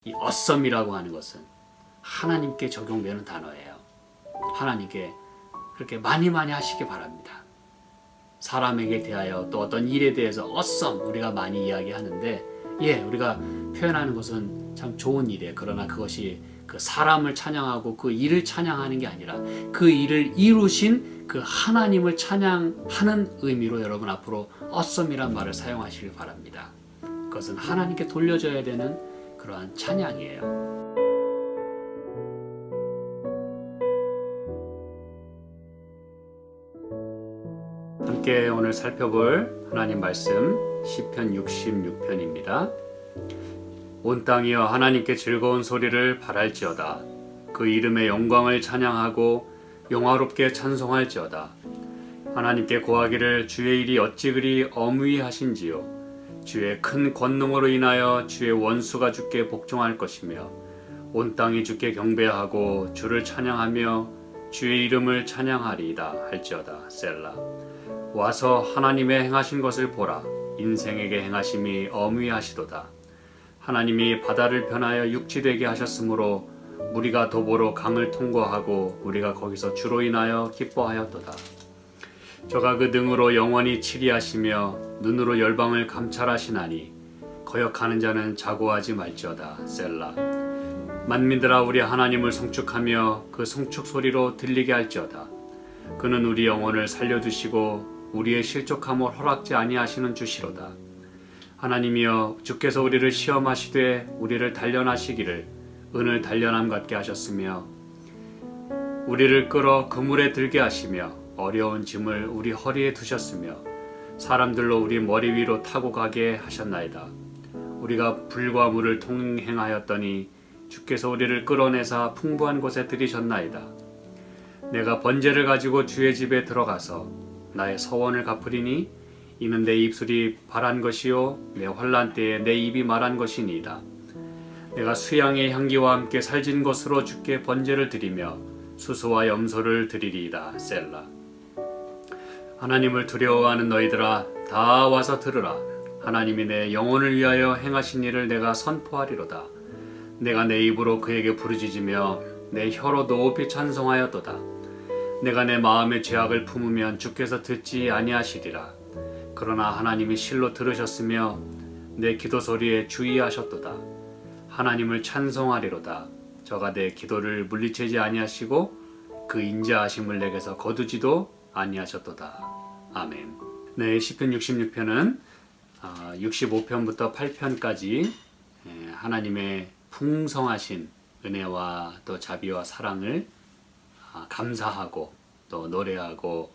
이 awesome이라고 하는 것은 하나님께 적용되는 단어예요. 하나님께 그렇게 많이 하시기 바랍니다. 사람에게 대하여 또 어떤 일에 대해서 awesome 우리가 많이 이야기하는데 우리가 표현하는 것은 참 좋은 일이에요. 그러나 그것이 그 사람을 찬양하고 그 일을 찬양하는 게 아니라 그 일을 이루신 그 하나님을 찬양하는 의미로 여러분 앞으로 awesome이란 말을 사용하시길 바랍니다. 그것은 하나님께 돌려줘야 되는 그러한 찬양이에요. 함께 오늘 살펴볼 하나님 말씀 시편 66편입니다. 온 땅이여 하나님께 즐거운 소리를 발할지어다. 그 이름의 영광을 찬양하고 영화롭게 찬송할지어다. 하나님께 고하기를 주의 일이 어찌 그리 어무이하신지요. 주의 큰 권능으로 인하여 주의 원수가 주께 복종할 것이며 온 땅이 주께 경배하고 주를 찬양하며 주의 이름을 찬양하리이다 할지어다. 셀라. 와서 하나님의 행하신 것을 보라. 인생에게 행하심이 어무이하시도다. 하나님이 바다를 변하여 육지되게 하셨으므로 무리가 도보로 강을 통과하고 우리가 거기서 주로 인하여 기뻐하였도다. 저가 그 능으로 영원히 치리하시며 눈으로 열방을 감찰하시나니 거역하는 자는 자고하지 말지어다. 셀라. 만민들아 우리 하나님을 송축하며 그 송축 소리로 들리게 할지어다. 그는 우리 영혼을 살려두시고 우리의 실족함을 허락지 아니하시는 주시로다. 하나님이여 주께서 우리를 시험하시되 우리를 단련하시기를 은을 단련함 같게 하셨으며 우리를 끌어 그물에 들게 하시며 어려운 짐을 우리 허리에 두셨으며 사람들로 우리 머리 위로 타고 가게 하셨나이다. 우리가 불과 물을 통행하였더니 주께서 우리를 끌어내사 풍부한 곳에 들이셨나이다. 내가 번제를 가지고 주의 집에 들어가서 나의 서원을 갚으리니 이는 내 입술이 바란 것이요 내 환난 때에 내 입이 말한 것이니이다. 내가 수양의 향기와 함께 살진 것으로 주께 번제를 드리며 수소와 염소를 드리리이다. 셀라. 하나님을 두려워하는 너희들아 다 와서 들으라. 하나님이 내 영혼을 위하여 행하신 일을 내가 선포하리로다. 내가 내 입으로 그에게 부르짖으며 내 혀로 높이 찬송하였도다. 내가 내 마음의 죄악을 품으면 주께서 듣지 아니하시리라. 그러나 하나님이 실로 들으셨으며 내 기도 소리에 주의하셨도다. 하나님을 찬송하리로다. 저가 내 기도를 물리치지 아니하시고 그 인자하심을 내게서 거두지도 아니하셨도다. 아멘. 네, 시편 66편은 65편부터 8편까지 하나님의 풍성하신 은혜와 또 자비와 사랑을 감사하고 또 노래하고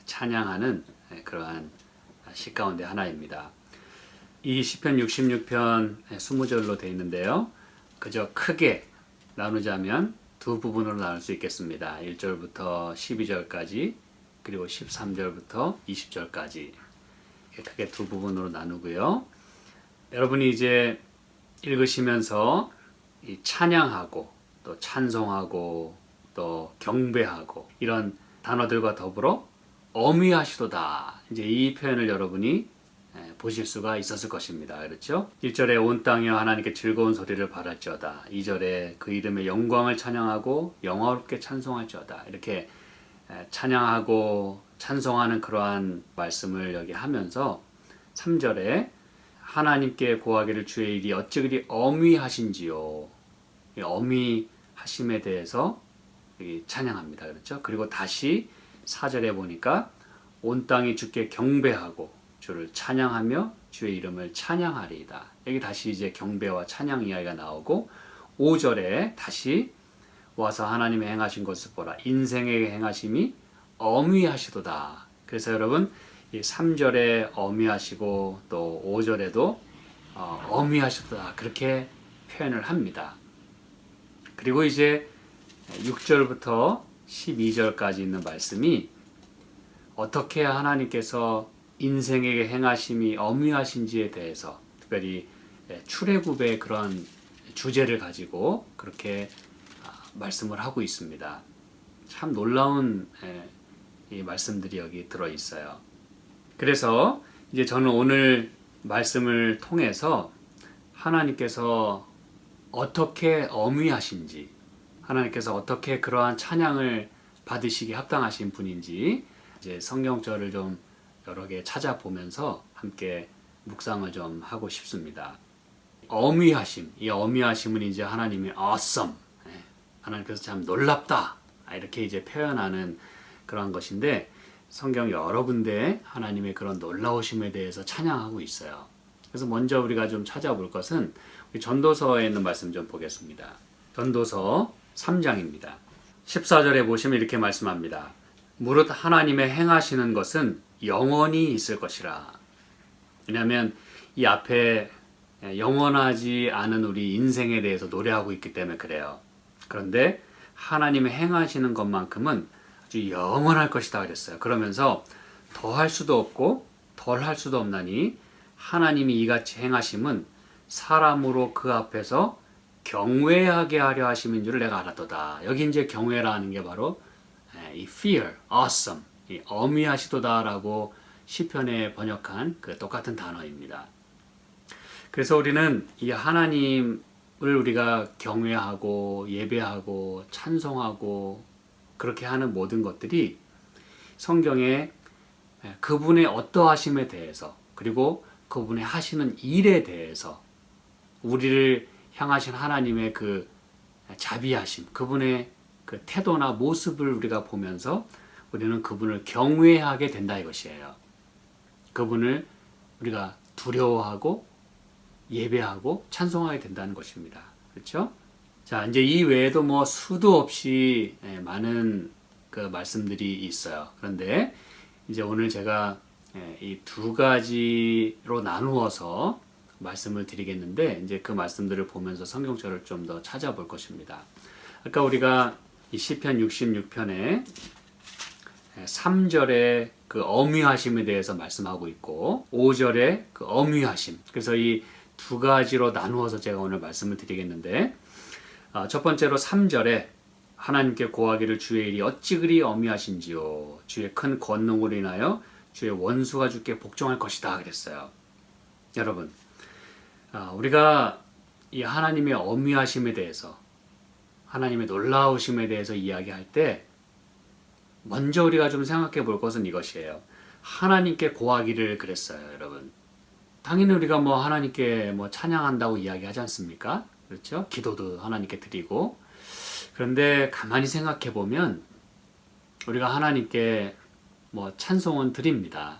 찬양하는 그러한 시 가운데 하나입니다. 이 시편 66편 20절로 되어 있는데요. 그저 크게 나누자면 두 부분으로 나눌 수 있겠습니다. 1절부터 12절까지 그리고 13절부터 20절까지 크게 두 부분으로 나누고요. 여러분이 이제 읽으시면서 이 찬양하고 또 찬송하고 또 경배하고 이런 단어들과 더불어 어미하시도다. 이제 이 표현을 여러분이 보실 수가 있었을 것입니다. 그렇죠? 1절에 온 땅이여 하나님께 즐거운 소리를 발할지어다. 2절에 그 이름의 영광을 찬양하고 영화롭게 찬송할지어다. 이렇게 찬양하고 찬송하는 그러한 말씀을 여기 하면서 3절에 하나님께 고하기를 주의 일이 어찌 그리 어미하신지요. 이 어미하심에 대해서 찬양합니다. 그렇죠? 그리고 다시 4절에 보니까 온 땅이 주께 경배하고 주를 찬양하며 주의 이름을 찬양하리이다. 여기 다시 이제 경배와 찬양 이야기가 나오고 5절에 다시 와서 하나님의 행하신 것을 보라. 인생에게 행하심이 어미하시도다. 그래서 여러분 이 3절에 어미하시고 또 5절에도 어미하시도다. 그렇게 표현을 합니다. 그리고 이제 6절부터 12절까지 있는 말씀이 어떻게 하나님께서 인생에게 행하심이 어미하신지에 대해서 특별히 출애굽의 그런 주제를 가지고 그렇게 말씀을 하고 있습니다. 참 놀라운 이 말씀들이 여기 들어 있어요. 그래서 이제 저는 오늘 말씀을 통해서 하나님께서 어떻게 엄위하신지, 하나님께서 어떻게 그러한 찬양을 받으시기 합당하신 분인지 이제 성경절을 좀 여러 개 찾아보면서 함께 묵상을 좀 하고 싶습니다. 엄위하심, 이 엄위하심은 이제 하나님의 awesome, 하나님께서 참 놀랍다, 이렇게 이제 표현하는 그런 것인데, 성경 여러 군데 하나님의 그런 놀라우심에 대해서 찬양하고 있어요. 그래서 먼저 우리가 좀 찾아볼 것은 우리 전도서에 있는 말씀 좀 보겠습니다. 전도서 3장입니다. 14절에 보시면 이렇게 말씀합니다. 무릇 하나님의 행하시는 것은 영원히 있을 것이라. 왜냐하면 이 앞에 영원하지 않은 우리 인생에 대해서 노래하고 있기 때문에 그래요. 그런데 하나님의 행하시는 것만큼은 아주 영원할 것이다 그랬어요. 그러면서 더 할 수도 없고 덜 할 수도 없나니 하나님이 이같이 행하심은 사람으로 그 앞에서 경외하게 하려 하심인 줄을 내가 알았도다. 여기 이제 경외라는 게 바로 이 fear, awesome, 이 엄위하시도다라고 시편에 번역한 그 똑같은 단어입니다. 그래서 우리는 이 하나님을 우리가 경외하고 예배하고 찬송하고 그렇게 하는 모든 것들이 성경에 그분의 어떠하심에 대해서, 그리고 그분의 하시는 일에 대해서, 우리를 향하신 하나님의 그 자비하심, 그분의 그 태도나 모습을 우리가 보면서 우리는 그분을 경외하게 된다 이것이에요. 그분을 우리가 두려워하고 예배하고 찬송하게 된다는 것입니다. 그렇죠? 자, 이제 이 외에도 뭐 수도 없이 많은 그 말씀들이 있어요. 그런데 이제 오늘 제가 이 두 가지로 나누어서 말씀을 드리겠는데, 이제 그 말씀들을 보면서 성경절을 좀 더 찾아볼 것입니다. 아까 우리가 이 시편 66편에 3절에 그 엄위하심에 대해서 말씀하고 있고 5절에 그 엄위하심, 그래서 이 두 가지로 나누어서 제가 오늘 말씀을 드리겠는데, 첫 번째로 3절에 하나님께 고하기를 주의 일이 어찌 그리 엄위하신지요, 주의 큰 권능으로 인하여 주의 원수가 주께 복종할 것이다 그랬어요. 여러분, 우리가 이 하나님의 엄위하심에 대해서, 하나님의 놀라우심에 대해서 이야기할 때 먼저 우리가 좀 생각해 볼 것은 이것이에요. 하나님께 고하기를 그랬어요, 여러분. 당연히 우리가 뭐 하나님께 뭐 찬양한다고 이야기하지 않습니까? 그렇죠? 기도도 하나님께 드리고. 그런데 가만히 생각해 보면 우리가 하나님께 뭐 찬송은 드립니다.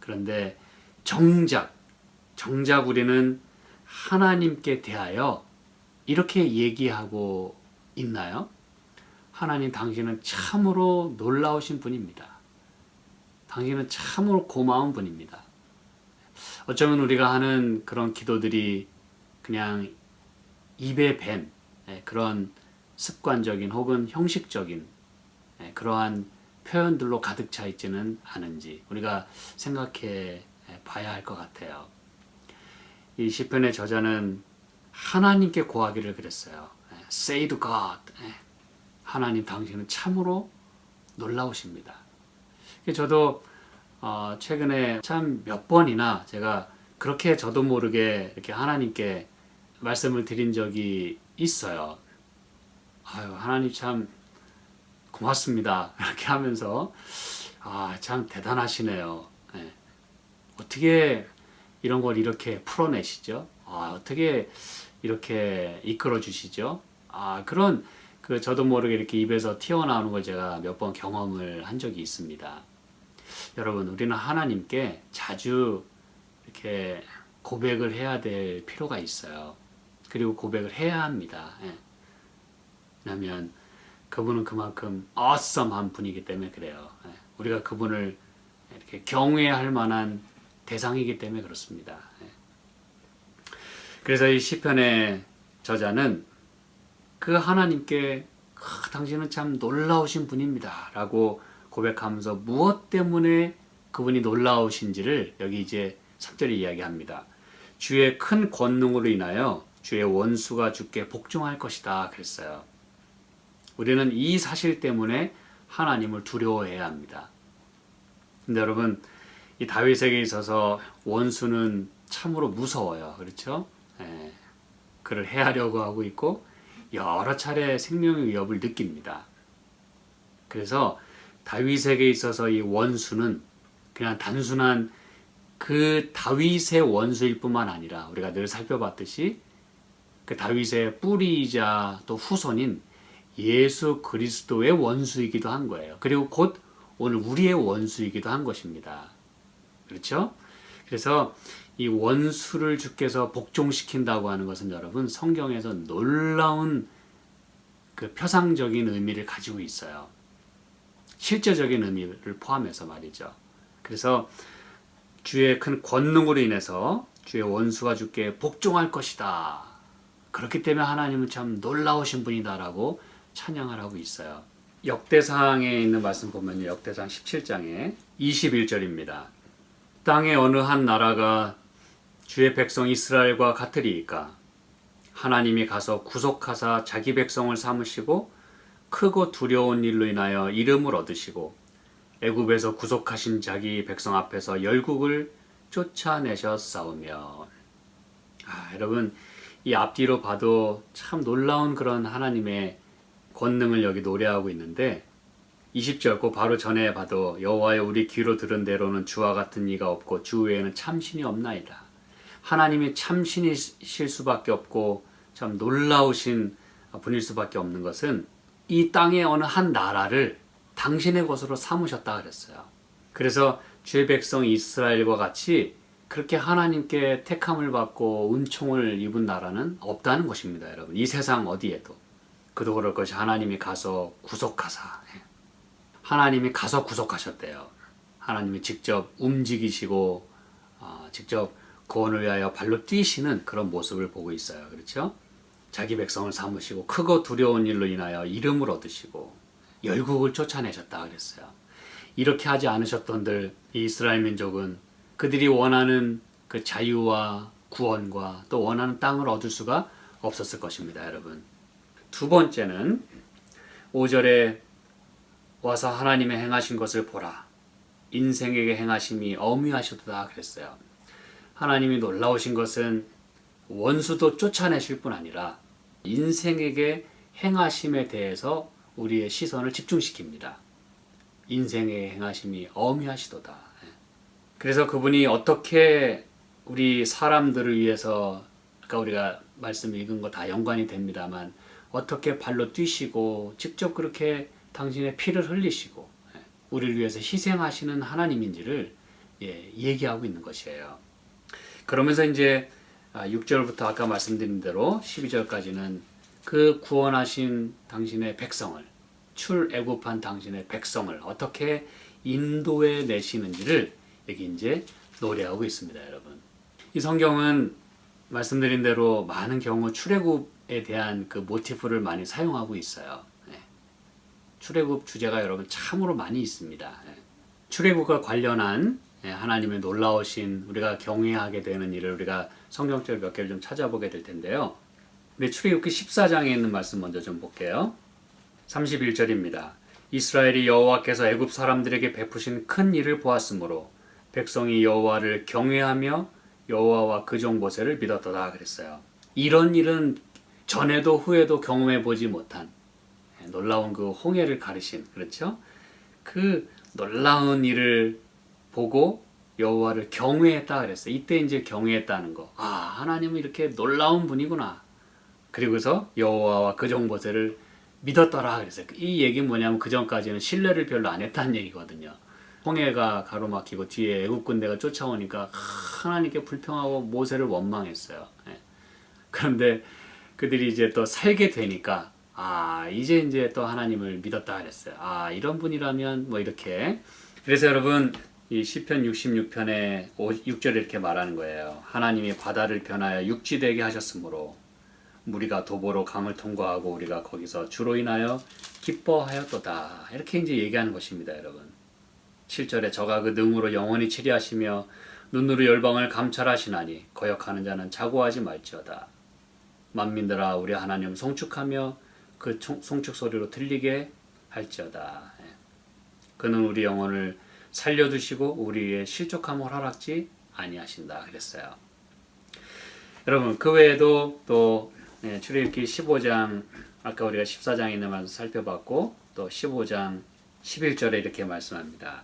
그런데 정작 우리는 하나님께 대하여 이렇게 얘기하고 있나요? 하나님, 당신은 참으로 놀라우신 분입니다. 당신은 참으로 고마운 분입니다. 어쩌면 우리가 하는 그런 기도들이 그냥 입에 밴 그런 습관적인 혹은 형식적인 그러한 표현들로 가득 차 있지는 않은지 우리가 생각해 봐야 할 것 같아요. 이 시편의 저자는 하나님께 고하기를 그랬어요. Say to God. 하나님, 당신은 참으로 놀라우십니다. 저도 최근에 참 몇 번이나 제가 그렇게 저도 모르게 이렇게 하나님께 말씀을 드린 적이 있어요. 아유, 하나님 참 고맙습니다. 이렇게 하면서 참 대단하시네요. 어떻게 이런 걸 이렇게 풀어내시죠? 어떻게 이렇게 이끌어 주시죠? 그런 저도 모르게 이렇게 입에서 튀어나오는 걸 제가 몇 번 경험을 한 적이 있습니다. 여러분, 우리는 하나님께 자주 이렇게 고백을 해야 될 필요가 있어요. 그리고 고백을 해야 합니다. 왜냐하면 그분은 그만큼 awesome한 분이기 때문에 그래요. 우리가 그분을 이렇게 경외할 만한 대상이기 때문에 그렇습니다. 그래서 이 시편의 저자는 그 하나님께 당신은 참 놀라우신 분입니다 라고 고백하면서 무엇 때문에 그분이 놀라우신지를 여기 이제 3절에 이야기합니다. 주의 큰 권능으로 인하여 주의 원수가 주께 복종할 것이다 그랬어요. 우리는 이 사실 때문에 하나님을 두려워해야 합니다. 근데 여러분, 이 다윗에게 있어서 원수는 참으로 무서워요. 그렇죠? 그를 해하려고 하고 있고 여러 차례 생명의 위협을 느낍니다. 그래서 다윗에게 있어서 이 원수는 그냥 단순한 그 다윗의 원수일 뿐만 아니라 우리가 늘 살펴봤듯이 그 다윗의 뿌리이자 또 후손인 예수 그리스도의 원수이기도 한 거예요. 그리고 곧 오늘 우리의 원수이기도 한 것입니다. 그렇죠? 그래서 이 원수를 주께서 복종시킨다고 하는 것은 여러분 성경에서 놀라운 그 표상적인 의미를 가지고 있어요. 실제적인 의미를 포함해서 말이죠. 그래서 주의 큰 권능으로 인해서 주의 원수가 주께 복종할 것이다. 그렇기 때문에 하나님은 참 놀라우신 분이다라고 찬양을 하고 있어요. 역대상에 있는 말씀 보면요. 역대상 17장에 21절입니다. 땅의 어느 한 나라가 주의 백성 이스라엘과 같으리이까 하나님이 가서 구속하사 자기 백성을 삼으시고 크고 두려운 일로 인하여 이름을 얻으시고 애굽에서 구속하신 자기 백성 앞에서 열국을 쫓아내셨사오며. 여러분 이 앞뒤로 봐도 참 놀라운 그런 하나님의 권능을 여기 노래하고 있는데 20절 그 바로 전에 봐도 여호와여 우리 귀로 들은 대로는 주와 같은 이가 없고 주 외에는 참신이 없나이다. 하나님이 참신이실 수밖에 없고 참 놀라우신 분일 수밖에 없는 것은 이 땅의 어느 한 나라를 당신의 것으로 삼으셨다 그랬어요. 그래서 주의 백성 이스라엘과 같이 그렇게 하나님께 택함을 받고 은총을 입은 나라는 없다는 것입니다. 여러분 이 세상 어디에도. 그도 그럴 것이 하나님이 가서 구속하사 하나님이 가서 구속하셨대요. 하나님이 직접 움직이시고 직접 구원을 위하여 발로 뛰시는 그런 모습을 보고 있어요. 그렇죠? 자기 백성을 삼으시고 크고 두려운 일로 인하여 이름을 얻으시고 열국을 쫓아내셨다 그랬어요. 이렇게 하지 않으셨던들 이 이스라엘 민족은 그들이 원하는 그 자유와 구원과 또 원하는 땅을 얻을 수가 없었을 것입니다. 여러분. 두 번째는 5절에 와서 하나님의 행하신 것을 보라. 인생에게 행하심이 어미하시도다 그랬어요. 하나님이 놀라우신 것은 원수도 쫓아내실 뿐 아니라 인생에게 행하심에 대해서 우리의 시선을 집중시킵니다. 인생의 행하심이 어미하시도다. 그래서 그분이 어떻게 우리 사람들을 위해서 아까 우리가 말씀 읽은 거 다 연관이 됩니다만 어떻게 발로 뛰시고 직접 그렇게 당신의 피를 흘리시고 우리를 위해서 희생하시는 하나님인지를 얘기하고 있는 것이에요. 그러면서 이제 6절부터 아까 말씀드린 대로 12절까지는 그 구원하신 당신의 백성을 출애굽한 당신의 백성을 어떻게 인도해 내시는지를 여기 이제 노래하고 있습니다, 여러분. 이 성경은 말씀드린 대로 많은 경우 출애굽에 대한 그 모티프를 많이 사용하고 있어요. 출애굽 주제가 여러분 참으로 많이 있습니다. 출애굽과 관련한 하나님의 놀라우신 우리가 경외하게 되는 일을 우리가 성경절 몇 개를 좀 찾아보게 될 텐데요. 우리 출애굽기 14장에 있는 말씀 먼저 좀 볼게요. 31절입니다. 이스라엘이 여호와께서 애굽 사람들에게 베푸신 큰 일을 보았으므로 백성이 여호와를 경외하며 여호와와 그 종보새를 믿었도다 그랬어요. 이런 일은 전에도 후에도 경험해 보지 못한 놀라운 그 홍해를 가르신, 그렇죠? 그 놀라운 일을 보고 여호와를 경외했다 그랬어요. 이때 이제 경외했다는 거. 하나님은 이렇게 놀라운 분이구나. 그리고서 여호와와 그 종보새를 믿었더라 그랬어요. 이 얘기는 뭐냐면 그 전까지는 신뢰를 별로 안 했다는 얘기거든요. 홍해가 가로막히고 뒤에 애굽 군대가 쫓아오니까 하나님께 불평하고 모세를 원망했어요. 그런데 그들이 이제 또 살게 되니까 이제 또 하나님을 믿었다 그랬어요. 이런 분이라면 뭐 이렇게. 그래서 여러분 이 시편 66편에 6절에 이렇게 말하는 거예요. 하나님이 바다를 변하여 육지 되게 하셨으므로 우리가 도보로 강을 통과하고 우리가 거기서 주로 인하여 기뻐하였도다. 이렇게 이제 얘기하는 것입니다, 여러분. 7절에 저가 그 능으로 영원히 치리하시며 눈으로 열방을 감찰하시나니 거역하는 자는 자고하지 말지어다. 만민들아 우리 하나님 송축하며 그 송축 소리로 들리게 할지어다. 그는 우리 영혼을 살려두시고 우리의 실족함을 허락지 아니하신다 그랬어요. 여러분 그 외에도 또 출애굽기 15장 아까 우리가 14장에 있는 말씀 살펴봤고 또 15장 11절에 이렇게 말씀합니다.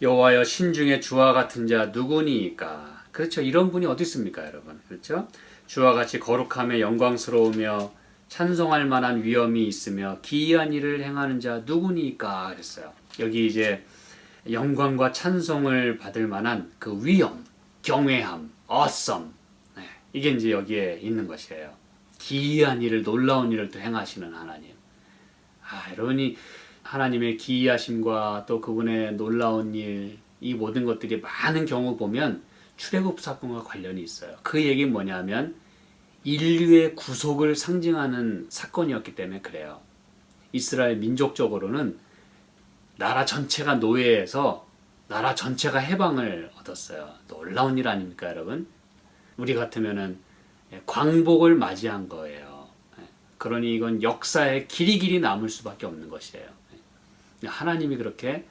여호와여 신중에 주와 같은 자 누구니이까. 그렇죠. 이런 분이 어디 있습니까, 여러분? 그렇죠? 주와 같이 거룩하며 영광스러우며 찬송할 만한 위엄이 있으며 기이한 일을 행하는 자 누구니이까 그랬어요. 여기 이제 영광과 찬송을 받을 만한 그 위엄, 경외함, awesome. 이게 이제 여기에 있는 것이에요. 기이한 일을, 놀라운 일을 또 행하시는 하나님. 여러분이 하나님의 기이하심과 또 그분의 놀라운 일, 이 모든 것들이 많은 경우 보면 출애굽 사건과 관련이 있어요. 그 얘기는 뭐냐면 인류의 구속을 상징하는 사건이었기 때문에 그래요. 이스라엘 민족적으로는 나라 전체가 노예에서 나라 전체가 해방을 얻었어요. 놀라운 일 아닙니까, 여러분? 우리 같으면은 광복을 맞이한 거예요. 그러니 이건 역사에 길이 남을 수밖에 없는 것이에요. 하나님이 그렇게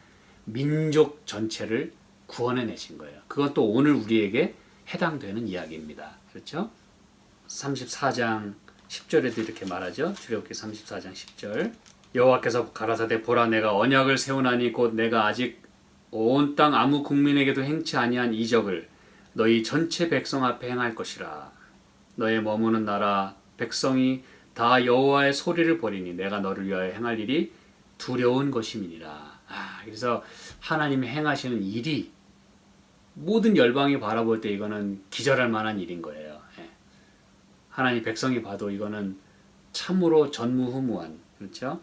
민족 전체를 구원해내신 거예요. 그건 또 오늘 우리에게 해당되는 이야기입니다. 그렇죠? 34장 10절에도 이렇게 말하죠. 출애굽기 34장 10절. 여호와께서 가라사대 보라 내가 언약을 세우나니 곧 내가 아직 온 땅 아무 국민에게도 행치 아니한 이적을 너희 전체 백성 앞에 행할 것이라. 너의 머무는 나라 백성이 다 여호와의 소리를 버리니 내가 너를 위하여 행할 일이 두려운 것임이니라. 그래서 하나님이 행하시는 일이 모든 열방이 바라볼 때 이거는 기절할 만한 일인 거예요. 하나님 백성이 봐도 이거는 참으로 전무후무한, 그렇죠?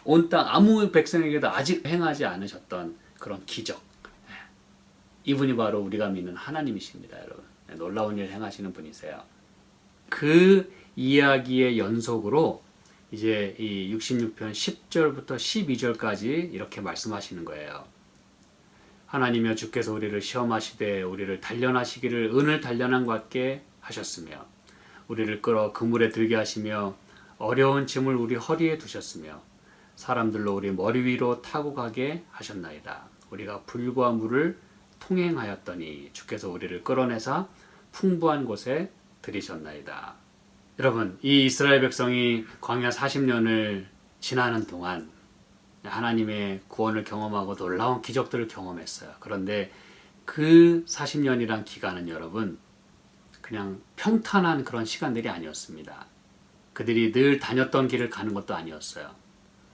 온 땅 아무 백성에게도 아직 행하지 않으셨던 그런 기적. 이분이 바로 우리가 믿는 하나님이십니다, 여러분. 놀라운 일 행하시는 분이세요. 그 이야기의 연속으로 이제 이 66편 10절부터 12절까지 이렇게 말씀하시는 거예요. 하나님이여 주께서 우리를 시험하시되 우리를 단련하시기를 은을 단련한 것 같게 하셨으며 우리를 끌어 그물에 들게 하시며 어려운 짐을 우리 허리에 두셨으며 사람들로 우리 머리 위로 타고 가게 하셨나이다. 우리가 불과 물을 통행하였더니 주께서 우리를 끌어내사 풍부한 곳에 들이셨나이다. 여러분, 이 이스라엘 백성이 광야 40년을 지나는 동안 하나님의 구원을 경험하고 놀라운 기적들을 경험했어요. 그런데 그 40년이란 기간은 여러분 그냥 평탄한 그런 시간들이 아니었습니다. 그들이 늘 다녔던 길을 가는 것도 아니었어요.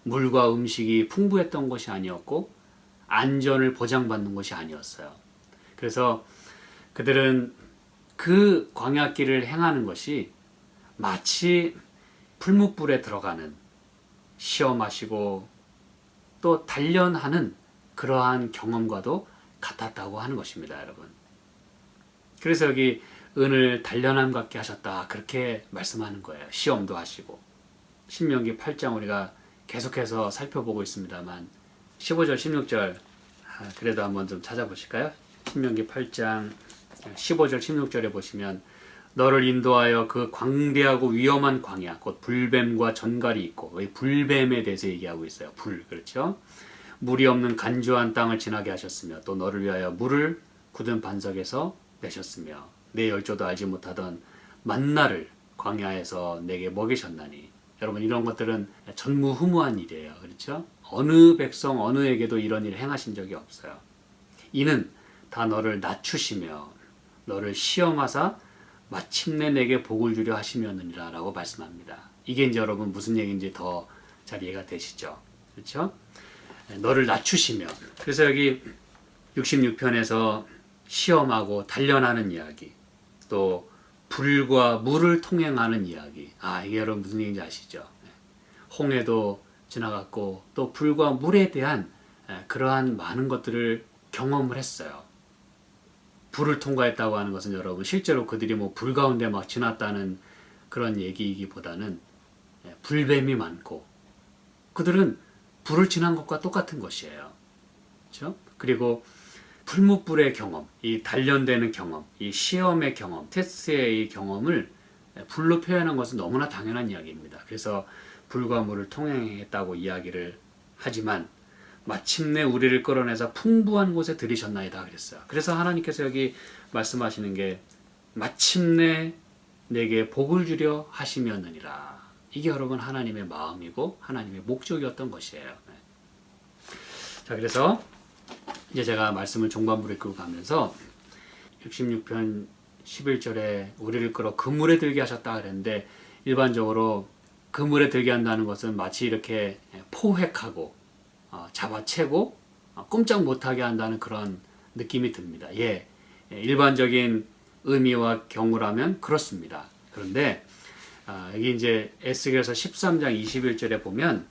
물과 음식이 풍부했던 것이 아니었고 안전을 보장받는 것이 아니었어요. 그래서 그들은 그 광야길을 행하는 것이 마치 풀무불에 들어가는 시험하시고 또 단련하는 그러한 경험과도 같았다고 하는 것입니다, 여러분. 그래서 여기 은을 단련함 같게 하셨다 그렇게 말씀하는 거예요. 시험도 하시고. 신명기 8장 우리가 계속해서 살펴보고 있습니다만 15절 16절 그래도 한번 좀 찾아보실까요? 신명기 8장 15절 16절에 보시면 너를 인도하여 그 광대하고 위험한 광야 곧 불뱀과 전갈이 있고 이 불뱀에 대해서 얘기하고 있어요. 불, 그렇죠? 물이 없는 간조한 땅을 지나게 하셨으며 또 너를 위하여 물을 굳은 반석에서 내셨으며 내 열조도 알지 못하던 만나를 광야에서 내게 먹이셨나니. 여러분 이런 것들은 전무후무한 일이에요. 그렇죠? 어느 백성 어느에게도 이런 일을 행하신 적이 없어요. 이는 다 너를 낮추시며 너를 시험하사 마침내 내게 복을 주려 하시면이라 라고 말씀합니다. 이게 이제 여러분 무슨 얘기인지 더 잘 이해가 되시죠? 그렇죠? 너를 낮추시며. 그래서 여기 66편에서 시험하고 단련하는 이야기, 또 불과 물을 통행하는 이야기. 이게 여러분 무슨 얘기인지 아시죠? 홍해도 지나갔고 또 불과 물에 대한 그러한 많은 것들을 경험을 했어요. 불을 통과했다고 하는 것은 여러분 실제로 그들이 뭐 불 가운데 막 지났다는 그런 얘기이기보다는 불뱀이 많고 그들은 불을 지난 것과 똑같은 것이에요. 그렇죠? 그리고 풀무불의 경험, 이 단련되는 경험, 이 시험의 경험, 테스트의 이 경험을 불로 표현한 것은 너무나 당연한 이야기입니다. 그래서 불과 물을 통행했다고 이야기를 하지만 마침내 우리를 끌어내서 풍부한 곳에 들이셨나이다 그랬어요. 그래서 하나님께서 여기 말씀하시는 게 마침내 내게 복을 주려 하심이었느니라. 이게 여러분 하나님의 마음이고 하나님의 목적이었던 것이에요. 자, 그래서 이제 제가 말씀을 종반부로 이끌고 가면서 66편 11절에 우리를 끌어 그물에 들게 하셨다 그랬는데, 일반적으로 그물에 들게 한다는 것은 마치 이렇게 포획하고 잡아채고 꼼짝 못하게 한다는 그런 느낌이 듭니다. 예, 일반적인 의미와 경우라면 그렇습니다. 그런데 여기 이제 에스겔서 13장 21절에 보면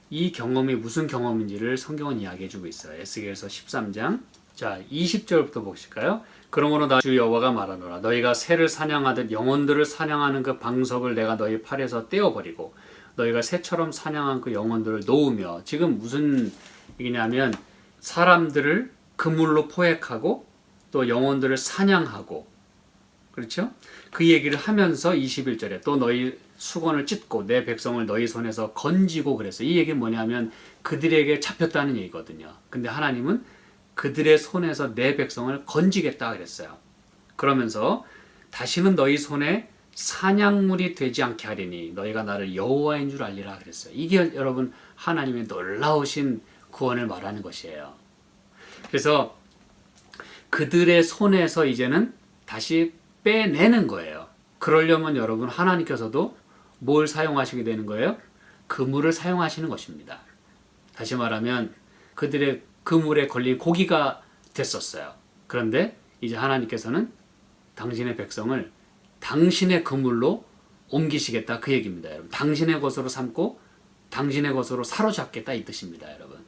이 경험이 무슨 경험인지를 성경은 이야기해주고 있어요. 에스겔서 13장 자 20절부터 보실까요? 그러므로 나 주 여호와가 말하노라. 너희가 새를 사냥하듯 영혼들을 사냥하는 그 방석을 내가 너희 팔에서 떼어버리고 너희가 새처럼 사냥한 그 영혼들을 놓으며. 지금 무슨 얘기냐면 사람들을 그물로 포획하고 또 영혼들을 사냥하고, 그렇죠? 그 얘기를 하면서 21절에 또 너희 수건을 찢고 내 백성을 너희 손에서 건지고 그랬어요. 이 얘기는 뭐냐면 그들에게 잡혔다는 얘기거든요. 근데 하나님은 그들의 손에서 내 백성을 건지겠다 그랬어요. 그러면서 다시는 너희 손에 사냥물이 되지 않게 하리니 너희가 나를 여호와인 줄 알리라 그랬어요. 이게 여러분 하나님의 놀라우신 구원을 말하는 것이에요. 그래서 그들의 손에서 이제는 다시 빼내는 거예요. 그러려면 여러분 하나님께서도 뭘 사용하시게 되는 거예요? 그물을 사용하시는 것입니다. 다시 말하면 그들의 그물에 걸린 고기가 됐었어요. 그런데 이제 하나님께서는 당신의 백성을 당신의 그물로 옮기시겠다 그 얘기입니다. 여러분, 당신의 것으로 삼고 당신의 것으로 사로잡겠다 이 뜻입니다. 여러분,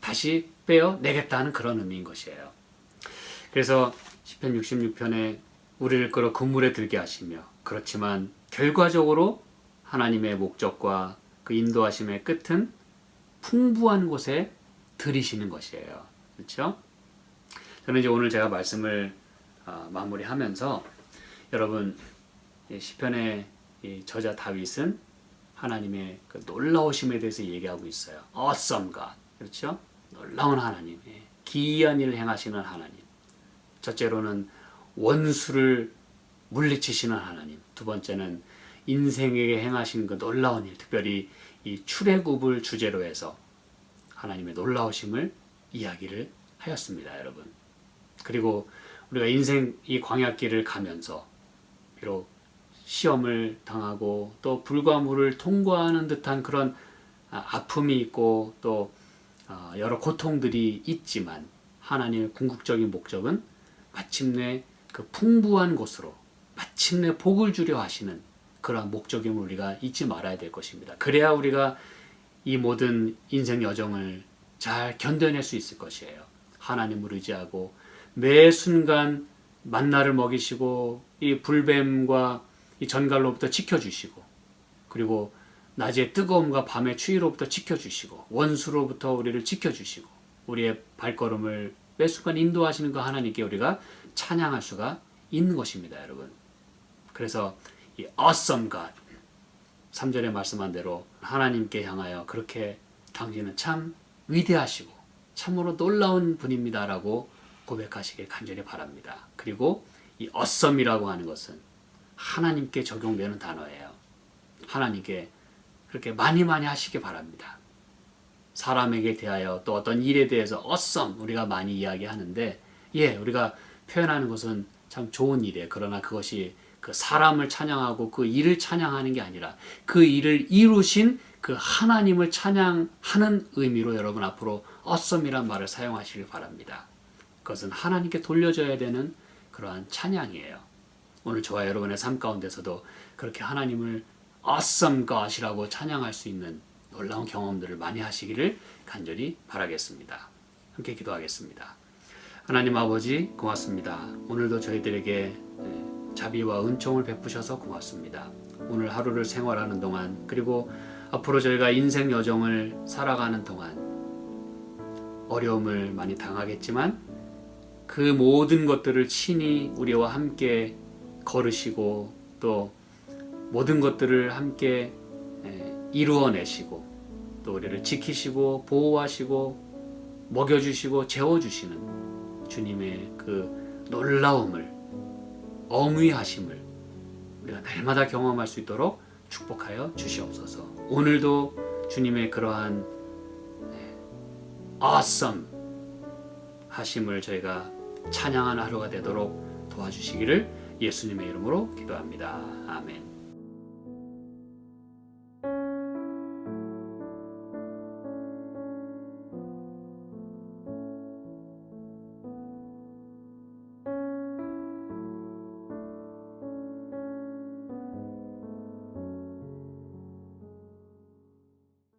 다시 빼어내겠다는 그런 의미인 것이에요. 그래서 시편 66편에 우리를 끌어 그물에 들게 하시며, 그렇지만 결과적으로 하나님의 목적과 그 인도하심의 끝은 풍부한 곳에 들이시는 것이에요. 그렇죠? 저는 이제 오늘 제가 말씀을 마무리하면서 여러분 시편의 저자 다윗은 하나님의 그 놀라우심에 대해서 얘기하고 있어요. Awesome God. 그렇죠? 놀라운 하나님, 기이한 일을 행하시는 하나님. 첫째로는 원수를 물리치시는 하나님. 두 번째는 인생에게 행하신 그 놀라운 일, 특별히 이 출애굽을 주제로 해서 하나님의 놀라우심을 이야기를 하였습니다, 여러분. 그리고 우리가 인생 이 광야길을 가면서 비록 시험을 당하고 또 불과물을 통과하는 듯한 그런 아픔이 있고 또 여러 고통들이 있지만 하나님의 궁극적인 목적은 마침내 그 풍부한 곳으로 마침내 복을 주려 하시는 그러한 목적임을 우리가 잊지 말아야 될 것입니다. 그래야 우리가 이 모든 인생 여정을 잘 견뎌낼 수 있을 것이에요. 하나님을 의지하고 매 순간 만나를 먹이시고 이 불뱀과 이 전갈로부터 지켜주시고, 그리고 낮의 뜨거움과 밤의 추위로부터 지켜주시고 원수로부터 우리를 지켜주시고 우리의 발걸음을 매 순간 인도하시는 그 하나님께 우리가 찬양할 수가 있는 것입니다, 여러분. 그래서 이 awesome God 3절에 말씀한 대로 하나님께 향하여 그렇게 당신은 참 위대하시고 참으로 놀라운 분입니다라고 고백하시길 간절히 바랍니다. 그리고 이 awesome이라고 하는 것은 하나님께 적용되는 단어예요. 하나님께 그렇게 많이 하시기 바랍니다. 사람에게 대하여 또 어떤 일에 대해서 awesome 우리가 많이 이야기하는데, 우리가 표현하는 것은 참 좋은 일이에요. 그러나 그것이 그 사람을 찬양하고 그 일을 찬양하는 게 아니라 그 일을 이루신 그 하나님을 찬양하는 의미로 여러분 앞으로 awesome이란 말을 사용하시길 바랍니다. 그것은 하나님께 돌려줘야 되는 그러한 찬양이에요. 오늘 저와 여러분의 삶 가운데서도 그렇게 하나님을 awesome God이라고 찬양할 수 있는 놀라운 경험들을 많이 하시기를 간절히 바라겠습니다. 함께 기도하겠습니다. 하나님 아버지 고맙습니다. 오늘도 저희들에게 자비와 은총을 베푸셔서 고맙습니다. 오늘 하루를 생활하는 동안, 그리고 앞으로 저희가 인생 여정을 살아가는 동안 어려움을 많이 당하겠지만 그 모든 것들을 친히 우리와 함께 걸으시고 또 모든 것들을 함께 이루어내시고 또 우리를 지키시고 보호하시고 먹여주시고 재워주시는 주님의 그 놀라움을, 어무하심을 우리가 날마다 경험할 수 있도록 축복하여 주시옵소서. 오늘도 주님의 그러한 awesome 하심을 저희가 찬양하는 하루가 되도록 도와주시기를 예수님의 이름으로 기도합니다. 아멘.